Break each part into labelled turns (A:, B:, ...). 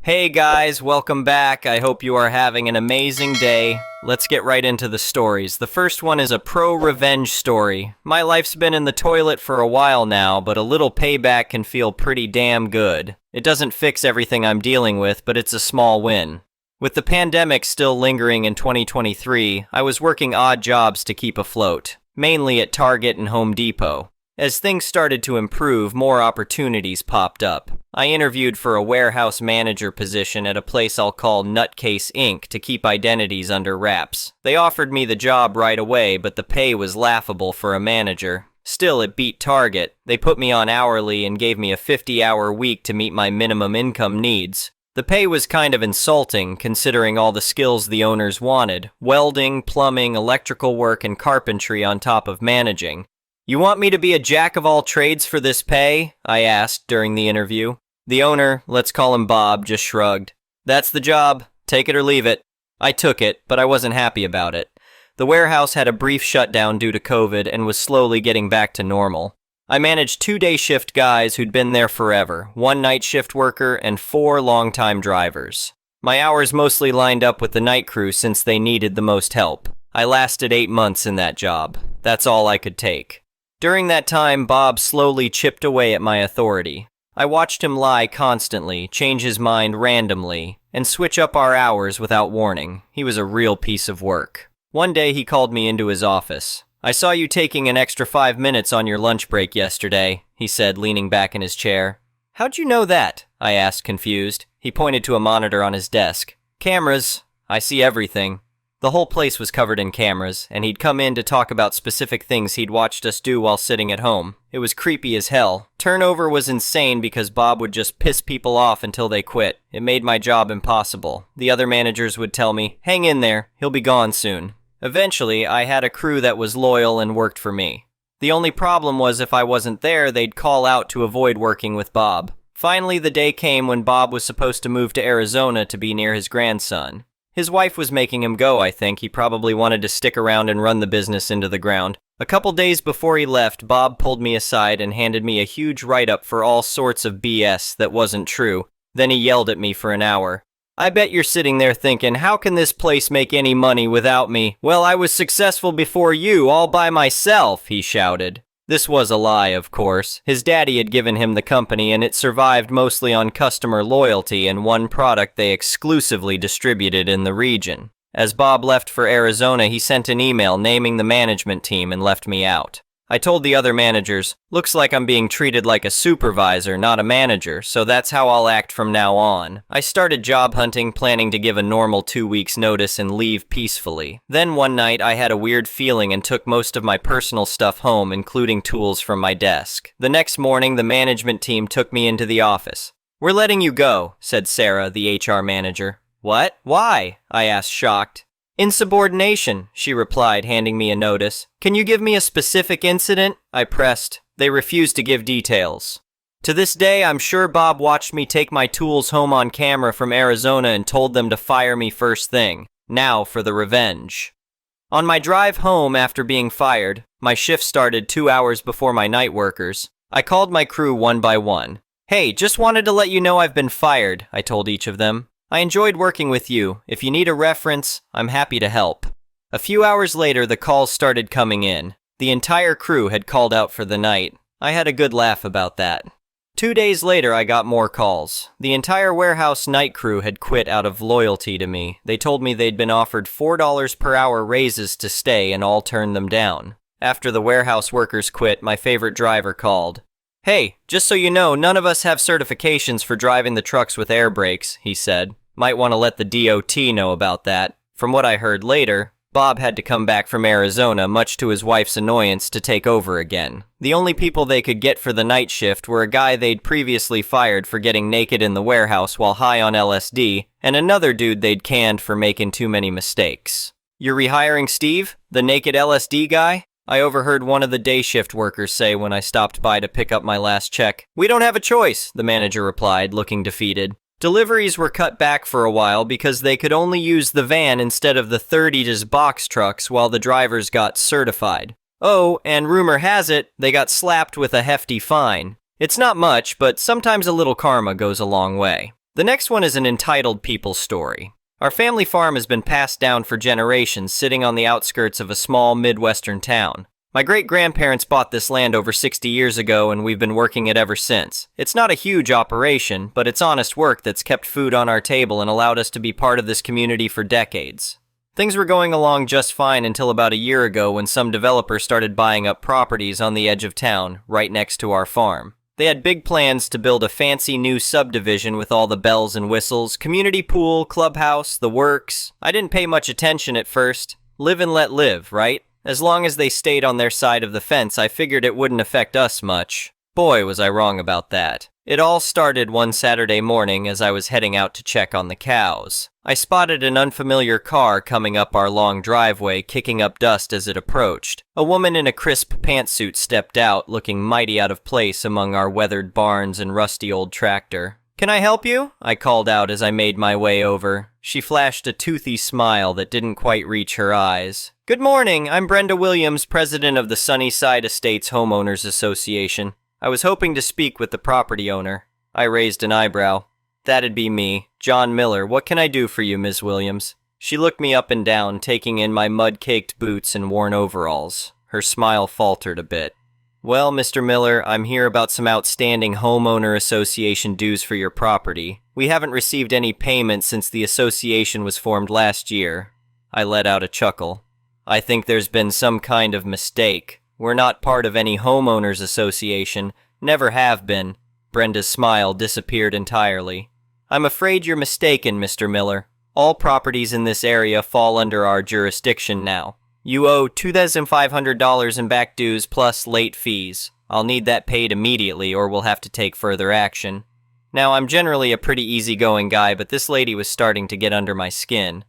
A: Hey guys, welcome back. I hope you are having an amazing day. Let's get right into the stories. The first one is a pro-revenge story. My life's been in the toilet for a while now, but a little payback can feel pretty damn good. It doesn't fix everything I'm dealing with, but it's a small win. With the pandemic still lingering in 2023, I was working odd jobs to keep afloat, mainly at Target and Home Depot. As things started to improve, more opportunities popped up. I interviewed for a warehouse manager position at a place I'll call Nutcase Inc. to keep identities under wraps. They offered me the job right away, but the pay was laughable for a manager. Still, it beat Target. They put me on hourly and gave me a 50-hour week to meet my minimum income needs. The pay was kind of insulting, considering all the skills the owners wanted: welding, plumbing, electrical work, and carpentry on top of managing. "You want me to be a jack of all trades for this pay?" I asked during the interview. The owner, let's call him Bob, just shrugged. "That's the job. Take it or leave it." I took it, but I wasn't happy about it. The warehouse had a brief shutdown due to COVID and was slowly getting back to normal. I managed 2 day shift guys who'd been there forever, 1 night shift worker, and 4 long-time drivers. My hours mostly lined up with the night crew since they needed the most help. I lasted 8 months in that job. That's all I could take. During that time, Bob slowly chipped away at my authority. I watched him lie constantly, change his mind randomly, and switch up our hours without warning. He was a real piece of work. One day he called me into his office. "I saw you taking an extra 5 minutes on your lunch break yesterday," he said, leaning back in his chair. "How'd you know that?" I asked, confused. He pointed to a monitor on his desk. "Cameras. I see everything." The whole place was covered in cameras, and he'd come in to talk about specific things he'd watched us do while sitting at home. It was creepy as hell. Turnover was insane because Bob would just piss people off until they quit. It made my job impossible. The other managers would tell me, "Hang in there, he'll be gone soon." Eventually, I had a crew that was loyal and worked for me. The only problem was if I wasn't there, they'd call out to avoid working with Bob. Finally, the day came when Bob was supposed to move to Arizona to be near his grandson. His wife was making him go, I think. He probably wanted to stick around and run the business into the ground. A couple days before he left, Bob pulled me aside and handed me a huge write-up for all sorts of BS that wasn't true. Then he yelled at me for an hour. "I bet you're sitting there thinking, how can this place make any money without me? Well, I was successful before you, all by myself," he shouted. This was a lie, of course. His daddy had given him the company, and it survived mostly on customer loyalty and one product they exclusively distributed in the region. As Bob left for Arizona, he sent an email naming the management team and left me out. I told the other managers, "Looks like I'm being treated like a supervisor, not a manager, so that's how I'll act from now on." I started job hunting, planning to give a normal 2 weeks notice and leave peacefully. Then one night, I had a weird feeling and took most of my personal stuff home, including tools from my desk. The next morning, the management team took me into the office. "We're letting you go," said Sarah, the HR manager. "What? Why?" I asked, shocked. "Insubordination," she replied, handing me a notice. "Can you give me a specific incident?" I pressed. They refused to give details. To this day, I'm sure Bob watched me take my tools home on camera from Arizona and told them to fire me first thing. Now for the revenge. On my drive home after being fired, my shift started 2 hours before my night workers. I called my crew one by one. "Hey, just wanted to let you know I've been fired," I told each of them. "I enjoyed working with you. If you need a reference, I'm happy to help." A few hours later, the calls started coming in. The entire crew had called out for the night. I had a good laugh about that. 2 days later, I got more calls. The entire warehouse night crew had quit out of loyalty to me. They told me they'd been offered $4 per hour raises to stay and all turned them down. After the warehouse workers quit, my favorite driver called. "Hey, just so you know, none of us have certifications for driving the trucks with air brakes," he said. "Might want to let the DOT know about that." From what I heard later, Bob had to come back from Arizona, much to his wife's annoyance, to take over again. The only people they could get for the night shift were a guy they'd previously fired for getting naked in the warehouse while high on LSD, and another dude they'd canned for making too many mistakes. "You're rehiring Steve, the naked LSD guy?" I overheard one of the day shift workers say when I stopped by to pick up my last check. "We don't have a choice," the manager replied, looking defeated. Deliveries were cut back for a while because they could only use the van instead of the 30 box trucks while the drivers got certified. Oh, and rumor has it, they got slapped with a hefty fine. It's not much, but sometimes a little karma goes a long way. The next one is an entitled people's story. Our family farm has been passed down for generations, sitting on the outskirts of a small Midwestern town. My great-grandparents bought this land over 60 years ago, and we've been working it ever since. It's not a huge operation, but it's honest work that's kept food on our table and allowed us to be part of this community for decades. Things were going along just fine until about a year ago when some developer started buying up properties on the edge of town, right next to our farm. They had big plans to build a fancy new subdivision with all the bells and whistles, community pool, clubhouse, the works. I didn't pay much attention at first. Live and let live, right? As long as they stayed on their side of the fence, I figured it wouldn't affect us much. Boy, was I wrong about that. It all started one Saturday morning as I was heading out to check on the cows. I spotted an unfamiliar car coming up our long driveway, kicking up dust as it approached. A woman in a crisp pantsuit stepped out, looking mighty out of place among our weathered barns and rusty old tractor. "Can I help you?" I called out as I made my way over. She flashed a toothy smile that didn't quite reach her eyes. "Good morning, I'm Brenda Williams, president of the Sunnyside Estates Homeowners Association. I was hoping to speak with the property owner." I raised an eyebrow. "That'd be me, John Miller. What can I do for you, Ms. Williams?" She looked me up and down, taking in my mud-caked boots and worn overalls. Her smile faltered a bit. "Well, Mr. Miller, I'm here about some outstanding homeowner association dues for your property. We haven't received any payment since the association was formed last year." I let out a chuckle. "I think there's been some kind of mistake. We're not part of any homeowners association, never have been." Brenda's smile disappeared entirely. "I'm afraid you're mistaken, Mr. Miller. All properties in this area fall under our jurisdiction now. You owe $2,500 in back dues plus late fees. I'll need that paid immediately or we'll have to take further action." Now, I'm generally a pretty easygoing guy, but this lady was starting to get under my skin.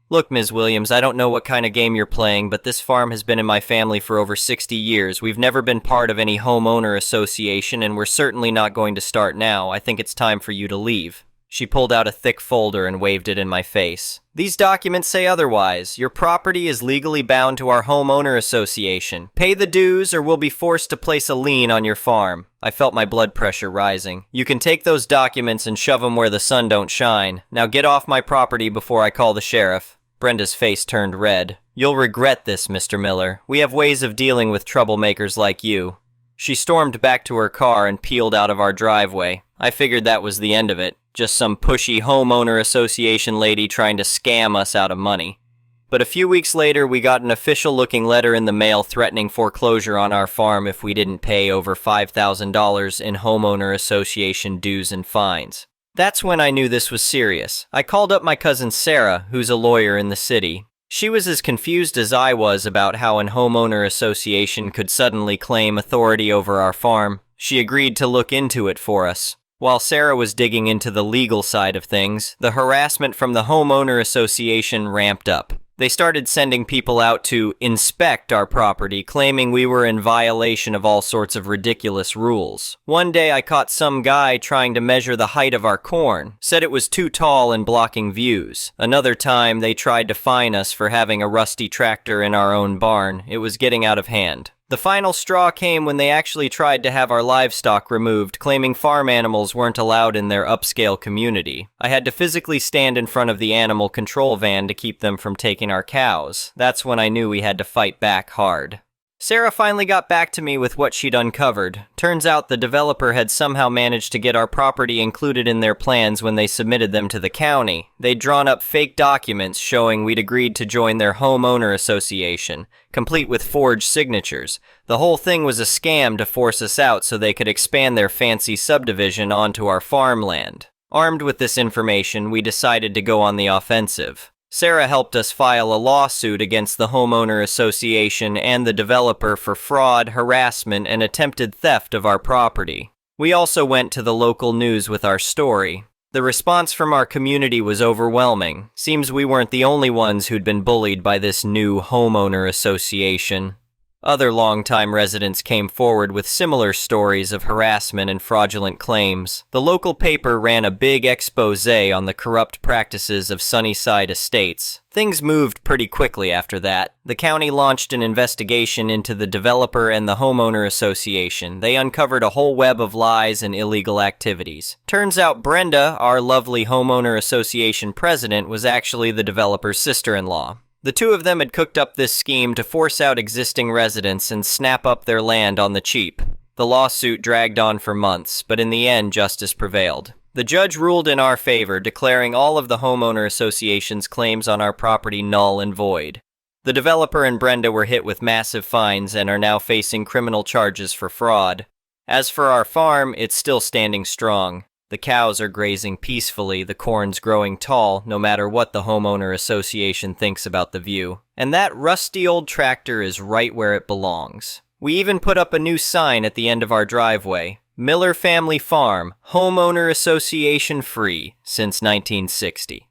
A: "Look, Ms. Williams, I don't know what kind of game you're playing, but this farm has been in my family for over 60 years. We've never been part of any homeowner association, and we're certainly not going to start now. I think it's time for you to leave." She pulled out a thick folder and waved it in my face. "These documents say otherwise. Your property is legally bound to our homeowner association. Pay the dues or we'll be forced to place a lien on your farm." I felt my blood pressure rising. "You can take those documents and shove them where the sun don't shine. Now get off my property before I call the sheriff." Brenda's face turned red. "You'll regret this, Mr. Miller. We have ways of dealing with troublemakers like you." She stormed back to her car and peeled out of our driveway. I figured that was the end of it. Just some pushy homeowner association lady trying to scam us out of money. But a few weeks later, we got an official-looking letter in the mail threatening foreclosure on our farm if we didn't pay over $5,000 in homeowner association dues and fines. That's when I knew this was serious. I called up my cousin Sarah, who's a lawyer in the city. She was as confused as I was about how an homeowner association could suddenly claim authority over our farm. She agreed to look into it for us. While Sarah was digging into the legal side of things, the harassment from the homeowner association ramped up. They started sending people out to inspect our property, claiming we were in violation of all sorts of ridiculous rules. One day I caught some guy trying to measure the height of our corn, said it was too tall and blocking views. Another time they tried to fine us for having a rusty tractor in our own barn. It was getting out of hand. The final straw came when they actually tried to have our livestock removed, claiming farm animals weren't allowed in their upscale community. I had to physically stand in front of the animal control van to keep them from taking our cows. That's when I knew we had to fight back hard. Sarah finally got back to me with what she'd uncovered. Turns out the developer had somehow managed to get our property included in their plans when they submitted them to the county. They'd drawn up fake documents showing we'd agreed to join their homeowner association, complete with forged signatures. The whole thing was a scam to force us out so they could expand their fancy subdivision onto our farmland. Armed with this information, we decided to go on the offensive. Sarah helped us file a lawsuit against the homeowner association and the developer for fraud, harassment, and attempted theft of our property. We also went to the local news with our story. The response from our community was overwhelming. Seems we weren't the only ones who'd been bullied by this new homeowner association. Other longtime residents came forward with similar stories of harassment and fraudulent claims. The local paper ran a big expose on the corrupt practices of Sunnyside Estates. Things moved pretty quickly after that. The county launched an investigation into the developer and the homeowner association. They uncovered a whole web of lies and illegal activities. Turns out Brenda, our lovely homeowner association president, was actually the developer's sister-in-law. The two of them had cooked up this scheme to force out existing residents and snap up their land on the cheap. The lawsuit dragged on for months, but in the end, justice prevailed. The judge ruled in our favor, declaring all of the homeowner association's claims on our property null and void. The developer and Brenda were hit with massive fines and are now facing criminal charges for fraud. As for our farm, it's still standing strong. The cows are grazing peacefully, the corn's growing tall, no matter what the homeowner association thinks about the view. And that rusty old tractor is right where it belongs. We even put up a new sign at the end of our driveway. Miller Family Farm, homeowner association free, since 1960.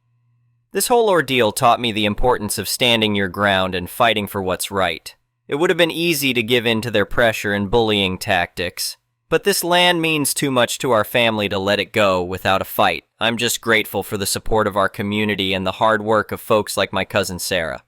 A: This whole ordeal taught me the importance of standing your ground and fighting for what's right. It would have been easy to give in to their pressure and bullying tactics. But this land means too much to our family to let it go without a fight. I'm just grateful for the support of our community and the hard work of folks like my cousin Sarah.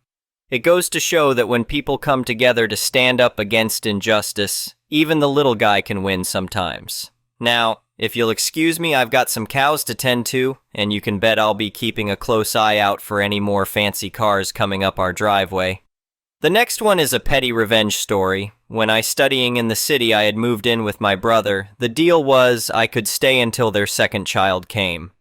A: It goes to show that when people come together to stand up against injustice, even the little guy can win sometimes. Now, if you'll excuse me, I've got some cows to tend to, and you can bet I'll be keeping a close eye out for any more fancy cars coming up our driveway. The next one is a petty revenge story. When I studying in the city, I had moved in with my brother. The deal was I could stay until their second child came.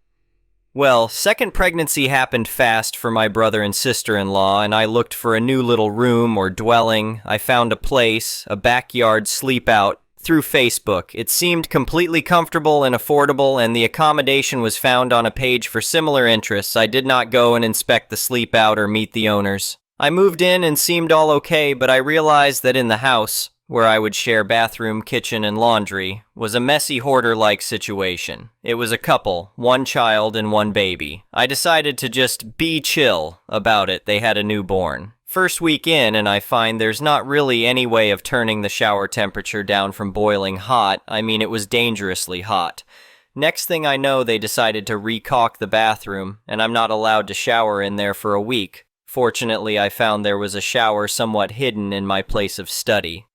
A: Well, second pregnancy happened fast for my brother and sister-in-law, and I looked for a new little room or dwelling. I found a place, a backyard sleep out, through Facebook. It seemed completely comfortable and affordable, and the accommodation was found on a page for similar interests. I did not go and inspect the sleep out or meet the owners. I moved in and seemed all okay, but I realized that in the house, where I would share bathroom, kitchen, and laundry, was a messy hoarder-like situation. It was a couple, one child and one baby. I decided to just be chill about it. They had a newborn. First week in, and I find there's not really any way of turning the shower temperature down from boiling hot. I mean, it was dangerously hot. Next thing I know, they decided to re-caulk the bathroom, and I'm not allowed to shower in there for a week. Fortunately, I found there was a shower somewhat hidden in my place of study.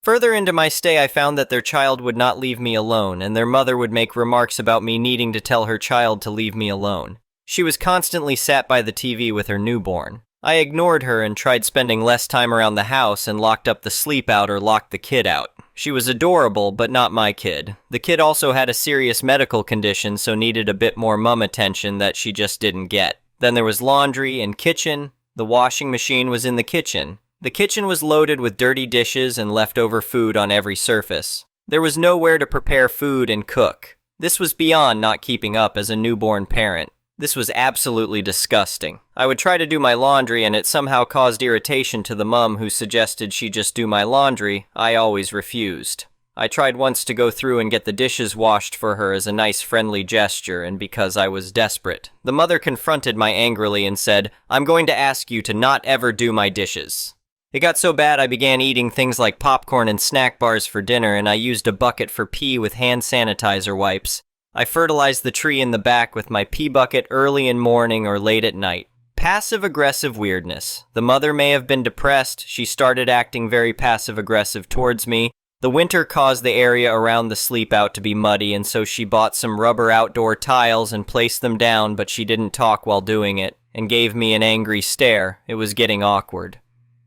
A: Further into my stay, I found that their child would not leave me alone, and their mother would make remarks about me needing to tell her child to leave me alone. She was constantly sat by the TV with her newborn. I ignored her and tried spending less time around the house and locked up the sleep out or locked the kid out. She was adorable, but not my kid. The kid also had a serious medical condition, so needed a bit more mom attention that she just didn't get. Then there was laundry and kitchen. The washing machine was in the kitchen. The kitchen was loaded with dirty dishes and leftover food on every surface. There was nowhere to prepare food and cook. This was beyond not keeping up as a newborn parent. This was absolutely disgusting. I would try to do my laundry and it somehow caused irritation to the mom who suggested she just do my laundry. I always refused. I tried once to go through and get the dishes washed for her as a nice friendly gesture and because I was desperate. The mother confronted me angrily and said, "I'm going to ask you to not ever do my dishes." It got so bad I began eating things like popcorn and snack bars for dinner, and I used a bucket for pee with hand sanitizer wipes. I fertilized the tree in the back with my pee bucket early in morning or late at night. Passive-aggressive weirdness. The mother may have been depressed. She started acting very passive-aggressive towards me. The winter caused the area around the sleep out to be muddy, and so she bought some rubber outdoor tiles and placed them down, but she didn't talk while doing it, and gave me an angry stare. It was getting awkward.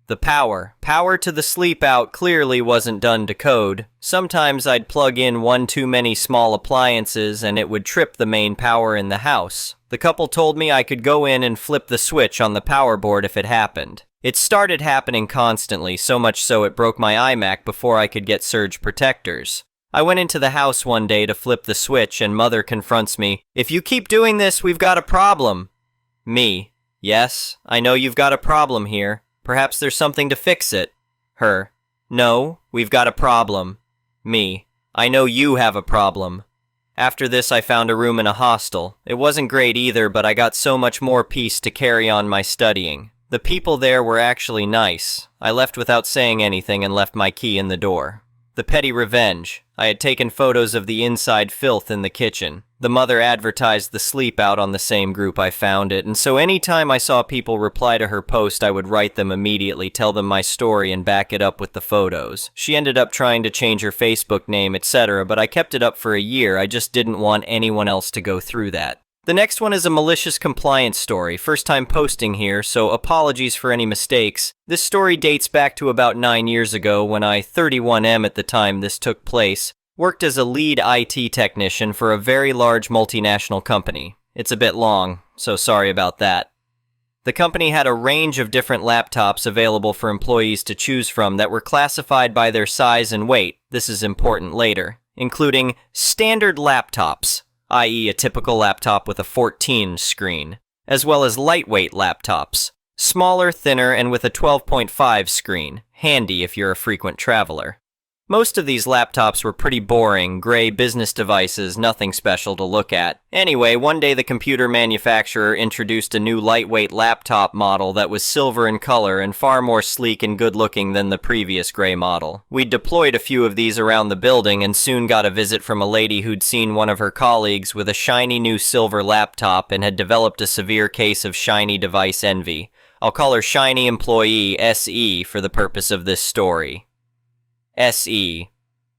A: The power to the sleep out clearly wasn't done to code. Sometimes I'd plug in one too many small appliances and it would trip the main power in the house. The couple told me I could go in and flip the switch on the power board if it happened. It started happening constantly, so much so it broke my iMac before I could get surge protectors. I went into the house one day to flip the switch and mother confronts me. "If you keep doing this, we've got a problem." Me. "Yes, I know you've got a problem here. Perhaps there's something to fix it." Her. "No, we've got a problem." Me. "I know you have a problem." After this, I found a room in a hostel. It wasn't great either, but I got so much more peace to carry on my studying. The people there were actually nice. I left without saying anything and left my key in the door. The petty revenge. I had taken photos of the inside filth in the kitchen. The mother advertised the sleep out on the same group I found it, and so anytime I saw people reply to her post, I would write them immediately, tell them my story, and back it up with the photos. She ended up trying to change her Facebook name, etc., but I kept it up for a year. I just didn't want anyone else to go through that. The next one is a malicious compliance story. First time posting here, so apologies for any mistakes. This story dates back to about 9 years ago when I, 31M at the time this took place, worked as a lead IT technician for a very large multinational company. It's a bit long, so sorry about that. The company had a range of different laptops available for employees to choose from that were classified by their size and weight, this is important later, including standard laptops, i.e. a typical laptop with a 14 screen, as well as lightweight laptops, smaller, thinner, and with a 12.5 screen, handy if you're a frequent traveler. Most of these laptops were pretty boring, gray business devices, nothing special to look at. Anyway, one day the computer manufacturer introduced a new lightweight laptop model that was silver in color and far more sleek and good-looking than the previous gray model. We'd deployed a few of these around the building and soon got a visit from a lady who'd seen one of her colleagues with a shiny new silver laptop and had developed a severe case of shiny device envy. I'll call her Shiny Employee SE for the purpose of this story. SE.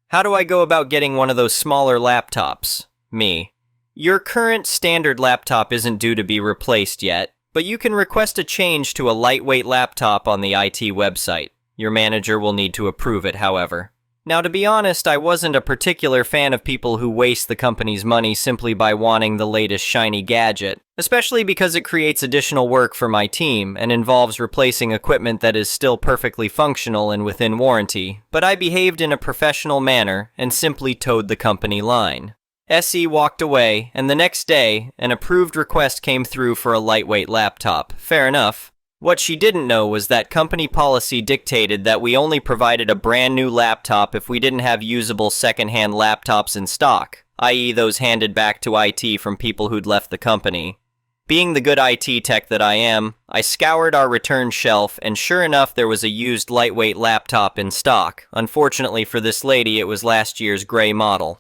A: How do I go about getting one of those smaller laptops? Me. Your current standard laptop isn't due to be replaced yet, but you can request a change to a lightweight laptop on the IT website. Your manager will need to approve it, however. Now, to be honest, I wasn't a particular fan of people who waste the company's money simply by wanting the latest shiny gadget, especially because it creates additional work for my team and involves replacing equipment that is still perfectly functional and within warranty, but I behaved in a professional manner and simply towed the company line. SE walked away, and the next day, an approved request came through for a lightweight laptop. Fair enough. What she didn't know was that company policy dictated that we only provided a brand new laptop if we didn't have usable second-hand laptops in stock, i.e. those handed back to IT from people who'd left the company. Being the good IT tech that I am, I scoured our return shelf, and sure enough there was a used lightweight laptop in stock. Unfortunately for this lady, it was last year's gray model.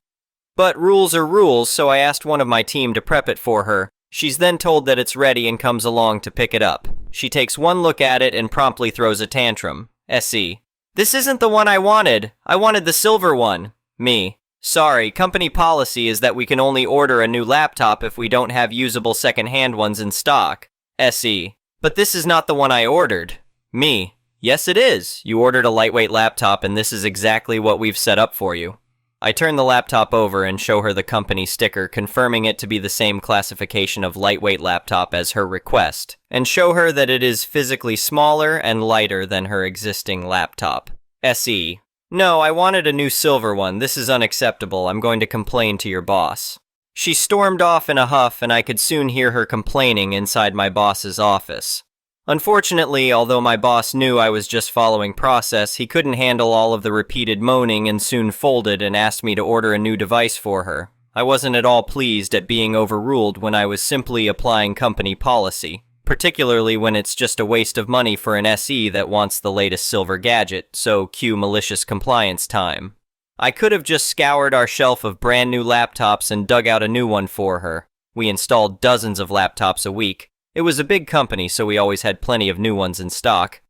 A: But rules are rules, so I asked one of my team to prep it for her. She's then told that it's ready and comes along to pick it up. She takes one look at it and promptly throws a tantrum. SE. This isn't the one I wanted. I wanted the silver one. Me. Sorry, company policy is that we can only order a new laptop if we don't have usable second-hand ones in stock. SE. But this is not the one I ordered. Me. Yes, it is. You ordered a lightweight laptop and this is exactly what we've set up for you. I turn the laptop over and show her the company sticker, confirming it to be the same classification of lightweight laptop as her request, and show her that it is physically smaller and lighter than her existing laptop. SE. No, I wanted a new silver one. This is unacceptable. I'm going to complain to your boss. She stormed off in a huff, and I could soon hear her complaining inside my boss's office. Unfortunately, although my boss knew I was just following process, he couldn't handle all of the repeated moaning and soon folded and asked me to order a new device for her. I wasn't at all pleased at being overruled when I was simply applying company policy, particularly when it's just a waste of money for an SE that wants the latest silver gadget, so cue malicious compliance time. I could have just scoured our shelf of brand new laptops and dug out a new one for her. We installed dozens of laptops a week. It was a big company, so we always had plenty of new ones in stock.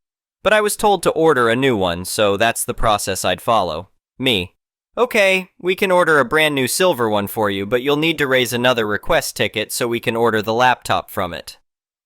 A: But I was told to order a new one, so that's the process I'd follow. Me. Okay, we can order a brand new silver one for you, but you'll need to raise another request ticket so we can order the laptop from it.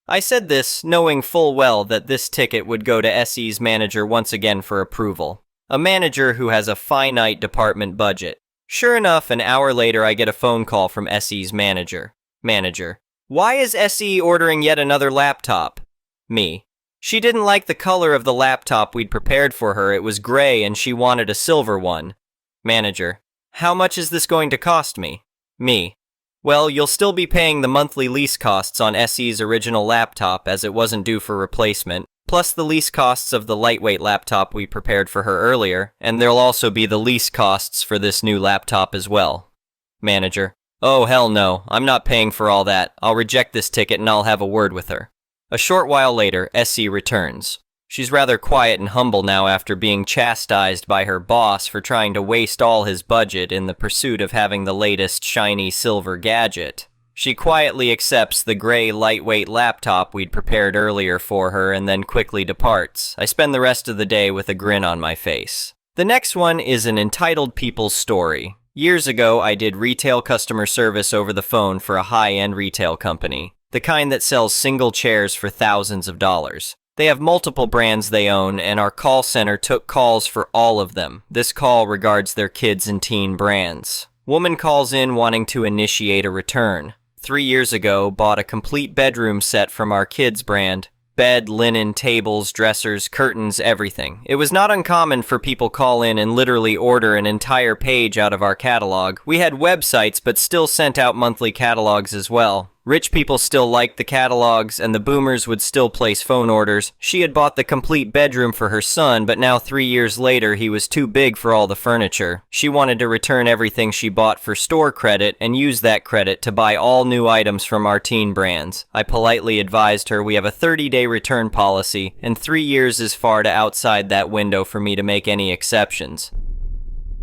A: I said this, knowing full well that this ticket would go to SE's manager once again for approval. A manager who has a finite department budget. Sure enough, an hour later I get a phone call from SE's manager. Manager. Why is SE ordering yet another laptop? Me. She didn't like the color of the laptop we'd prepared for her. It was gray and she wanted a silver one. Manager. How much is this going to cost me? Me. Well, you'll still be paying the monthly lease costs on SE's original laptop as it wasn't due for replacement, plus the lease costs of the lightweight laptop we prepared for her earlier, and there'll also be the lease costs for this new laptop as well. Manager. Oh, hell no. I'm not paying for all that. I'll reject this ticket and I'll have a word with her. A short while later, Essie returns. She's rather quiet and humble now after being chastised by her boss for trying to waste all his budget in the pursuit of having the latest shiny silver gadget. She quietly accepts the gray lightweight laptop we'd prepared earlier for her and then quickly departs. I spend the rest of the day with a grin on my face. The next one is an entitled people's story. Years ago, I did retail customer service over the phone for a high-end retail company, the kind that sells single chairs for thousands of dollars. They have multiple brands they own, and our call center took calls for all of them. This call regards their kids and teen brands. Woman calls in wanting to initiate a return. 3 years ago, bought a complete bedroom set from our kids' brand. Bed, linen, tables, dressers, curtains, everything. It was not uncommon for people call in and literally order an entire page out of our catalog. We had websites, but still sent out monthly catalogs as well. Rich people still liked the catalogs, and the boomers would still place phone orders. She had bought the complete bedroom for her son, but now 3 years later, he was too big for all the furniture. She wanted to return everything she bought for store credit and use that credit to buy all new items from our teen brands. I politely advised her we have a 30-day return policy, and 3 years is far to outside that window for me to make any exceptions.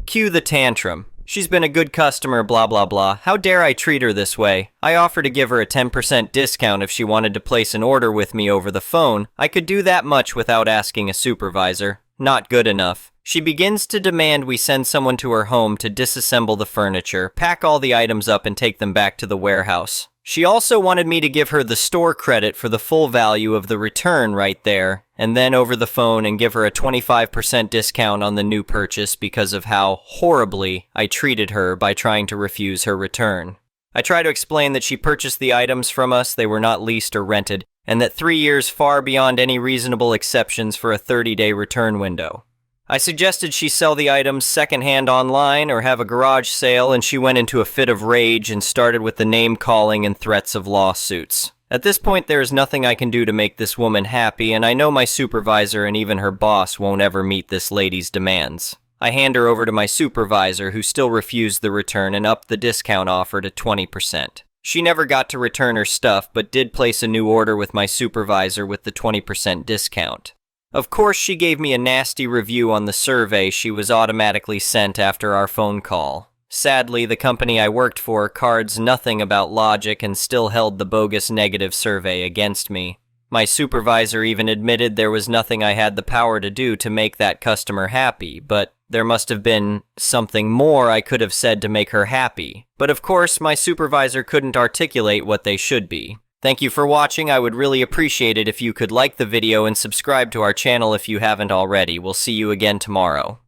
A: Cue the tantrum. She's been a good customer, blah blah blah. How dare I treat her this way? I offer to give her a 10% discount if she wanted to place an order with me over the phone. I could do that much without asking a supervisor. Not good enough. She begins to demand we send someone to her home to disassemble the furniture, pack all the items up and take them back to the warehouse. She also wanted me to give her the store credit for the full value of the return right there, and then over the phone and give her a 25% discount on the new purchase because of how horribly I treated her by trying to refuse her return. I try to explain that she purchased the items from us, they were not leased or rented, and that 3 years far beyond any reasonable exceptions for a 30-day return window. I suggested she sell the items secondhand online or have a garage sale, and she went into a fit of rage and started with the name-calling and threats of lawsuits. At this point, there is nothing I can do to make this woman happy, and I know my supervisor and even her boss won't ever meet this lady's demands. I hand her over to my supervisor, who still refused the return and upped the discount offer to 20%. She never got to return her stuff, but did place a new order with my supervisor with the 20% discount. Of course, she gave me a nasty review on the survey she was automatically sent after our phone call. Sadly, the company I worked for cards nothing about logic and still held the bogus negative survey against me. My supervisor even admitted there was nothing I had the power to do to make that customer happy, but there must have been something more I could have said to make her happy. But of course, my supervisor couldn't articulate what they should be. Thank you for watching. I would really appreciate it if you could like the video and subscribe to our channel if you haven't already. We'll see you again tomorrow.